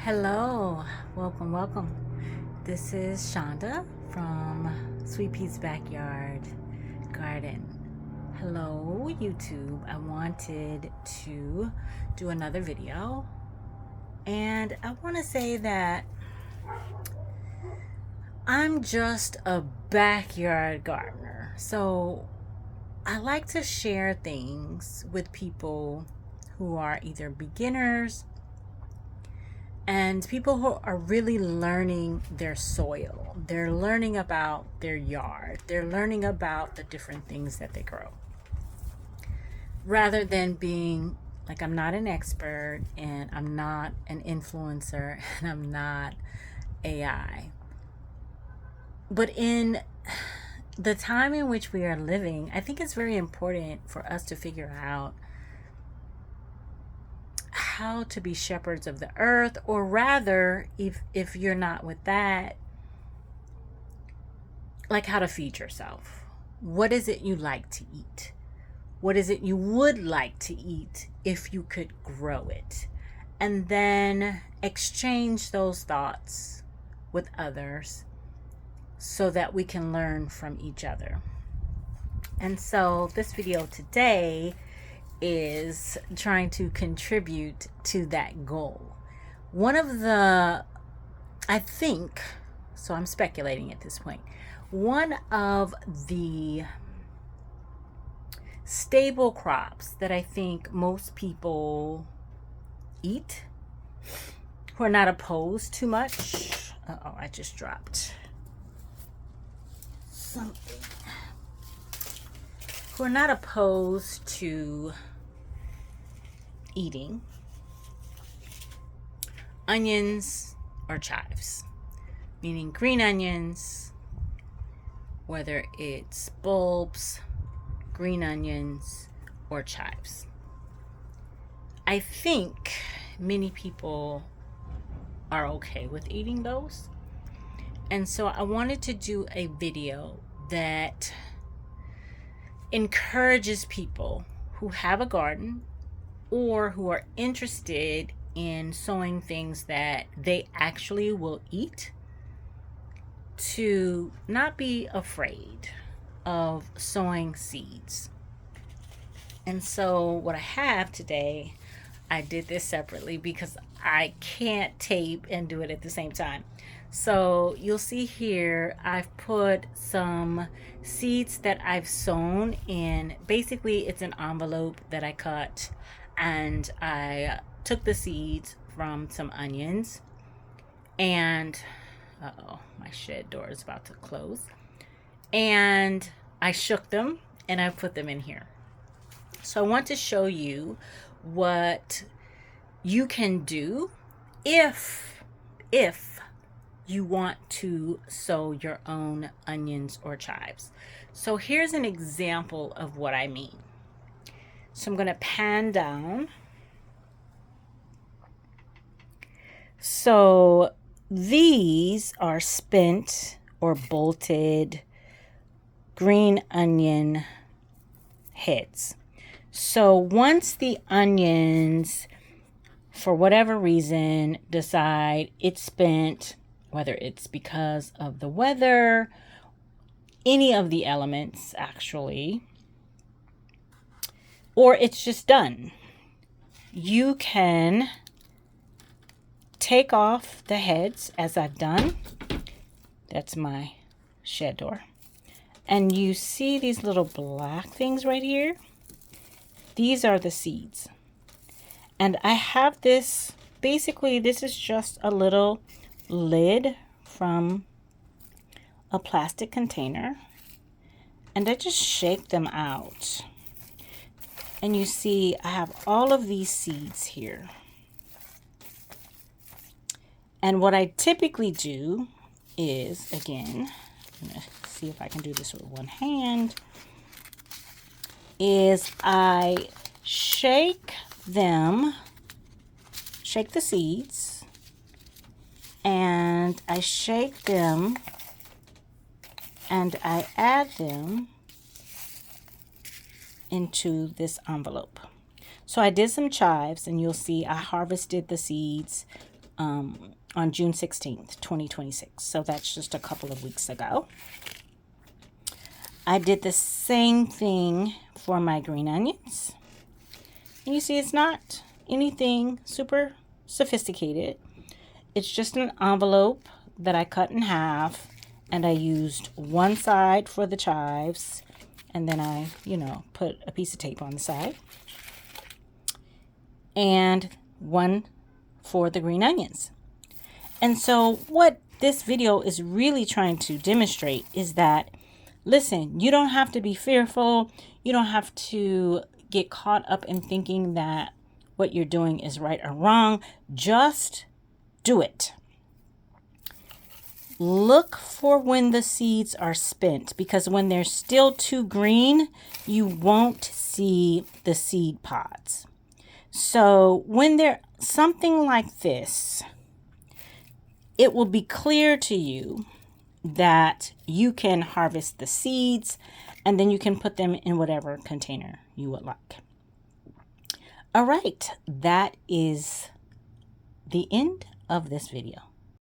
Hello, welcome. This is Shonda from Sweet Pea's Backyard Garden. Hello, YouTube. I wanted to do another video, and I want to say that I'm just a backyard gardener. So I like to share things with people who are either beginners and people who are really learning their soil. They're learning about their yard. They're learning about the different things that they grow. Rather than being like, I'm not an expert and I'm not an influencer and I'm not AI. But in the time in which we are living, I think it's very important for us to figure out how to be shepherds of the earth, or rather, if you're not with that, like how to feed yourself. What is it you like to eat? What is it you would like to eat if you could grow it? And then exchange those thoughts with others so that we can learn from each other. And so this video today is trying to contribute to that goal. One of the, I think, so I'm speculating at this point, one of the staple crops that I think most people eat who are not opposed to much. Uh-oh, I just dropped something. Who are not opposed to eating onions or chives, meaning green onions, whether it's bulbs, green onions, or chives. I think many people are okay with eating those. And so I wanted to do a video that encourages people who have a garden or who are interested in sowing things that they actually will eat to not be afraid of sowing seeds. And so what I have today, I did this separately because I can't tape and do it at the same time. So you'll see here, I've put some seeds that I've sown in. Basically, it's an envelope that I cut, and I took the seeds from some onions, and uh-oh, my shed door is about to close. And I shook them and I put them in here. So I want to show you what you can do if you want to sow your own onions or chives. So here's an example of what I mean. So I'm going to pan down. So these are spent or bolted green onion heads. So once the onions, for whatever reason, decide it's spent, whether it's because of the weather, any of the elements actually, or it's just done, you can take off the heads as I've done. That's my shed door. And you see these little black things right here? These are the seeds. And I have this, basically this is just a little lid from a plastic container. And I just shake them out. And you see I have all of these seeds here. And what I typically do is, again, I'm going to see if I can do this with one hand, is I shake the seeds, and I shake them, and I add them into this envelope. So I did some chives, and you'll see I harvested the seeds on June 16th, 2026. So that's just a couple of weeks ago. I did the same thing for my green onions. And you see, it's not anything super sophisticated. It's just an envelope that I cut in half, and I used one side for the chives, and then I, put a piece of tape on the side, and one for the green onions. And so what this video is really trying to demonstrate is that, listen, you don't have to be fearful. You don't have to get caught up in thinking that what you're doing is right or wrong. Just do it. Look for when the seeds are spent, because when they're still too green, you won't see the seed pods. So when they're something like this, it will be clear to you that you can harvest the seeds, and then you can put them in whatever container you would like. All right, that is the end of this video.